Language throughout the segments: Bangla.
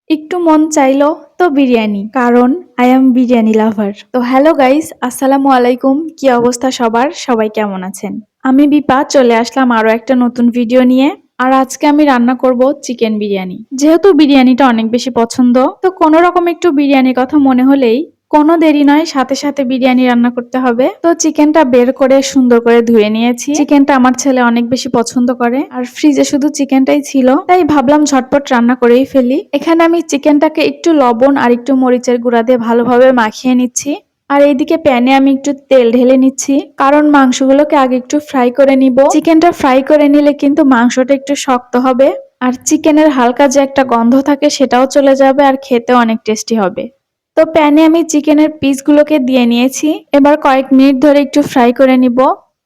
একটু মন চাইলো তো বিরিয়ানি, কারণ আই এম বিরিয়ানি লাভার। তো হ্যালো গাইস, আসসালামু আলাইকুম। কি অবস্থা সবার? সবাই কেমন আছেন? আমি বিপা চলে আসলাম আরো একটা নতুন ভিডিও নিয়ে। আর আজকে আমি রান্না করব চিকেন বিরিয়ানি। যেহেতু বিরিয়ানিটা অনেক বেশি পছন্দ, তো কোনো রকম একটু বিরিয়ানির কথা মনে হলেই কোনো দেরি নয়, সাথে সাথে বিরিয়ানি রান্না করতে হবে। তো চিকেনটা বের করে সুন্দর করে ধুয়ে নিয়েছি। চিকেনটা আমার ছেলে অনেক বেশি পছন্দ করে, আর ফ্রিজে শুধু চিকেনটাই ছিল, তাই ভাবলাম ঝটপট রান্না করেই ফেলি। এখানে আমি চিকেনটাকে একটু লবণ আর একটু মরিচের গুঁড়া দিয়ে ভালোভাবে মাখিয়ে নিচ্ছি। আর এইদিকে প্যানে আমি একটু তেল ঢেলে নিচ্ছি, কারণ মাংসগুলোকে আগে একটু ফ্রাই করে নিব। চিকেনটা ফ্রাই করে নিলে কিন্তু মাংসটা একটু শক্ত হবে, আর চিকেনের হালকা যে একটা গন্ধ থাকে সেটাও চলে যাবে, আর খেতে অনেক টেস্টি হবে। তো প্যানে আমি চিকেনের পিসগুলোকে দিয়ে নিয়েছি। এবার কয়েক মিনিট ধরে একটু ফ্রাই করে নিব।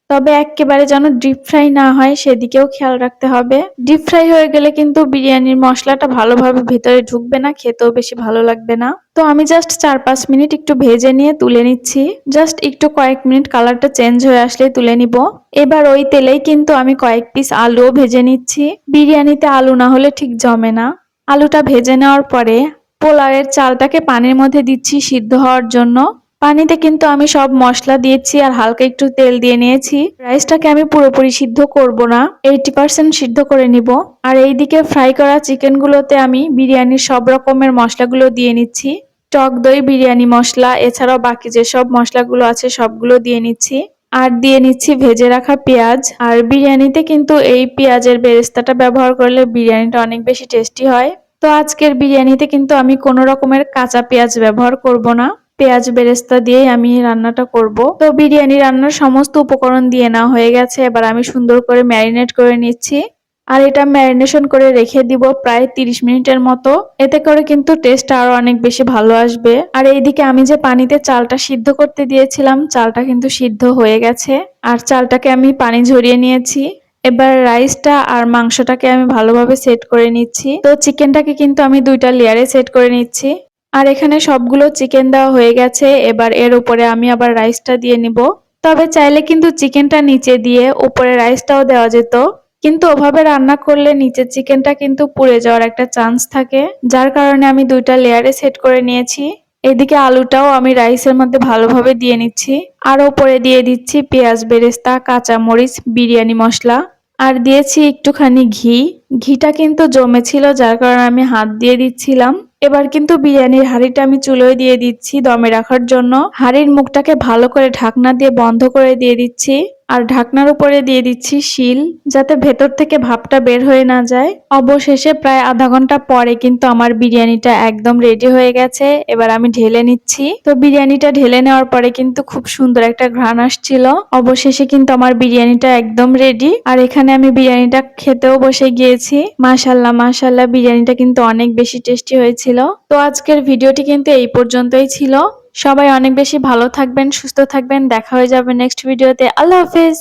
তবে একেবারে যেন ডিপ ফ্রাই না হয় সেদিকেও খেয়াল রাখতে হবে। ডিপ ফ্রাই হয়ে গেলে কিন্তু বিরিয়ানির মশলাটা ভালোভাবে ভিতরে ঢুকবে না, খেতেও বেশি ভালো লাগবে না। তো আমি জাস্ট 4-5 মিনিট একটু ভেজে নিয়ে তুলে নিচ্ছি। জাস্ট একটু কয়েক মিনিট কালারটা চেঞ্জ হয়ে আসলে তুলে নিব। এবার ওই তেলেই কিন্তু আমি কয়েক পিস আলুও ভেজে নিচ্ছি। বিরিয়ানিতে আলু না হলে ঠিক জমে না। আলুটা ভেজে নেওয়ার পরে পোলাওয়ের চালটাকে পানির মধ্যে দিচ্ছি সিদ্ধ হওয়ার জন্য। পানিতে কিন্তু আমি সব মশলা দিয়েছি আর হালকা একটু তেল দিয়ে নিয়েছি। রাইসটাকে আমি পুরোপুরি সিদ্ধ করব না, 80% সিদ্ধ করে নিব। আর এইদিকে ফ্রাই করা চিকেনগুলোতে আমি বিরিয়ানির সব রকমের মশলাগুলো দিয়ে নিচ্ছি। টক দই, বিরিয়ানি মশলা, এছাড়াও বাকি যেসব মশলাগুলো আছে সবগুলো দিয়ে নিচ্ছি। আর দিয়ে নিচ্ছি ভেজে রাখা পেঁয়াজ। আর বিরিয়ানিতে কিন্তু এই পেঁয়াজের বেরেস্তাটা ব্যবহার করলে বিরিয়ানিটা অনেক বেশি টেস্টি হয়। তো আজকের বিরিয়ানিতে কিন্তু আমি কোনো রকমের কাঁচা পেঁয়াজ ব্যবহার করব না, পেঁয়াজ বেরেস্তা দিয়েই আমি রান্নাটা করব। তো বিরিয়ানি রান্নার সমস্ত উপকরণ দিয়ে নেওয়া হয়ে গেছে। এবার আমি সুন্দর করে ম্যারিনেট করে নিচ্ছি। আর এটা ম্যারিনেশন করে রেখে দিব প্রায় 30 মিনিটের মতো। এতে করে কিন্তু টেস্ট আরো অনেক বেশি ভালো আসবে। আর এইদিকে আমি যে পানিতে চালটা সিদ্ধ করতে দিয়েছিলাম, চালটা কিন্তু সিদ্ধ হয়ে গেছে। আর চালটাকে আমি পানি ঝরিয়ে নিয়েছি। এবার রাইসটা আর মাংসটাকে আমি ভালোভাবে সেট করে নিচ্ছি। তো চিকেনটাকে কিন্তু আমি 2টা লেয়ারে সেট করে নিচ্ছি। আর এখানে সবগুলো চিকেন দেওয়া হয়ে গেছে। এবার এর উপরে আমি আবার রাইসটা দিয়ে নিব। তবে চাইলে কিন্তু চিকেনটা নিচে দিয়ে উপরে রাইসটাও দেওয়া যেত, কিন্তু ওভাবে রান্না করলে নিচের চিকেনটা কিন্তু পুড়ে যাওয়ার একটা চান্স থাকে, যার কারণে আমি 2টা লেয়ারে সেট করে নিয়েছি। এদিকে আলুটাও আমি রাইসের মধ্যে ভালোভাবে দিয়ে নিচ্ছি। আর ওপরে দিয়ে দিচ্ছি পেঁয়াজ বেরেস্তা, কাঁচা মরিচ, বিরিয়ানি মশলা, আর দিয়েছি একটুখানি ঘি। ঘিটা কিন্তু জমেছিল, যার কারণে আমি হাত দিয়ে দিচ্ছিলাম। এবার কিন্তু বিরিয়ানির হাঁড়িটা আমি চুলোয় দিয়ে দিচ্ছি দমে রাখার জন্য। হাঁড়ির মুখটাকে ভালো করে ঢাকনা দিয়ে বন্ধ করে দিয়ে দিচ্ছি। আর ঢাকনার উপরে দিয়ে দিচ্ছি শিল, যাতে ভেতর থেকে ভাপটা বের হয়ে না যায়। অবশেষে প্রায় আধা ঘন্টা পরে কিন্তু আমার বিরিয়ানিটা একদম রেডি হয়ে গেছে। এবার আমি ঢেলে নিচ্ছি। তো বিরিয়ানিটা ঢেলে নেওয়ার পরে কিন্তু খুব সুন্দর একটা ঘ্রাণ আসছিল। অবশেষে কিন্তু আমার বিরিয়ানিটা একদম রেডি। আর এখানে আমি বিরিয়ানিটা খেতেও বসে গিয়েছি। মাশাল্লাহ মাশাল্লাহ, বিরিয়ানিটা কিন্তু অনেক বেশি টেস্টি হয়েছিল। তো আজকের ভিডিওটি কিন্তু এই পর্যন্তই ছিল। সবাই অনেক বেশি ভালো থাকবেন, সুস্থ থাকবেন। দেখা হয়ে যাবে নেক্সট ভিডিওতে। আল্লাহ হাফেজ।